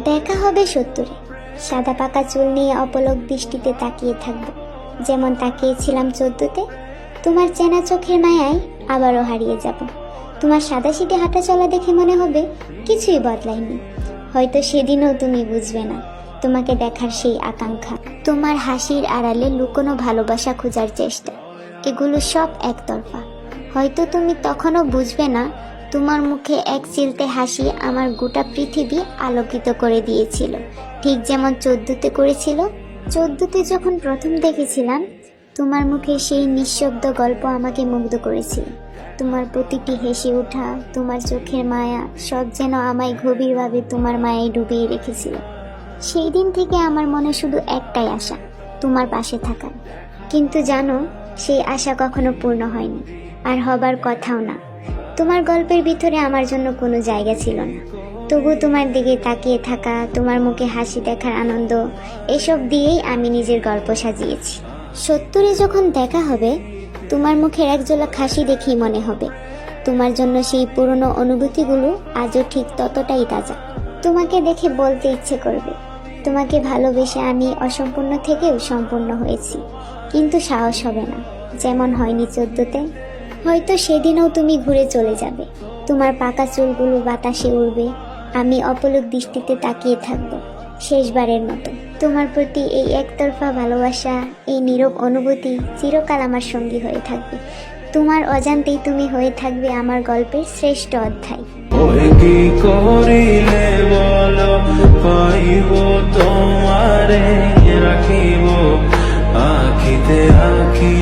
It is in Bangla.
দেখা হবে 70-এ। সাদা পাকা চুল নিয়ে অপলক দৃষ্টিতে তাকিয়ে থাকবো, যেমন তাকিয়েছিলাম 14-তে। তোমার চেনা চোখের মায়ায় আবারও হারিয়ে যাব। তোমার সাদাসিধে হাঁটা চলা দেখে মনে হবে কিছুই বদলায়নি। হয়তো সেদিনও তুমি বুঝবে না তোমাকে দেখার সেই আকাঙ্ক্ষা, তোমার হাসির আড়ালে লুকোনো ভালোবাসা খোঁজার চেষ্টা, এগুলো সব একতরফা। হয়তো তুমি তখনও বুঝবে না তোমার মুখে এক চিলতে হাসি আমার গোটা পৃথিবী আলোকিত করে দিয়েছিল, ঠিক যেমন 14-তে করেছিল। 14-তে যখন প্রথম দেখেছিলাম তোমার মুখে সেই নিঃশব্দ গল্প আমাকে মুগ্ধ করেছিল। তোমার প্রতিটি হেসে ওঠা, তোমার চোখের মায়া, সব যেন আমায় গভীরভাবে তোমার মায়ায় ডুবিয়ে রেখেছিল। সেই দিন থেকে আমার মনে শুধু একটাই আশা, তোমার পাশে থাকার। কিন্তু জানো, সেই আশা কখনো পূর্ণ হয়নি, আর হবার কথাও না। তোমার গল্পের ভিতরে আমার জন্য কোনো জায়গা ছিল না। তবু তোমার দিকে তাকিয়ে থাকা, তোমার মুখে হাসি দেখার আনন্দ, এসব দিয়েই আমি নিজের গল্প সাজিয়েছি। 70-এ যখন দেখা হবে, তোমার মুখের একজোলা হাসি দেখেই মনে হবে তোমার জন্য সেই পুরনো অনুভূতিগুলো আজও ঠিক ততটাই তাজা। তোমাকে দেখে বলতে ইচ্ছে করবে, তোমাকে ভালোবেসে আমি অসম্পূর্ণ থেকেও সম্পূর্ণ হয়েছি। কিন্তু সাহস হবে না, যেমন হয়নি 14-তে। হয়তো সেদিনও তুমি ঘুরে চলে যাবে, তোমার পাকা চুলগুলো বাতাসে উড়বে, আমি অপলক দৃষ্টিতে তাকিয়ে থাকব শেষবারের মতো। তোমার প্রতি এই একতরফা ভালোবাসা, এই নীরব অনুভূতি চিরকাল আমার সঙ্গী হয়ে থাকবে। তোমার অজান্তেই তুমি হয়ে থাকবে আমার গল্পের শ্রেষ্ঠ অধ্যায়। কি করিলে বলো পাইব তোমারে রাখিব আখিতে আখি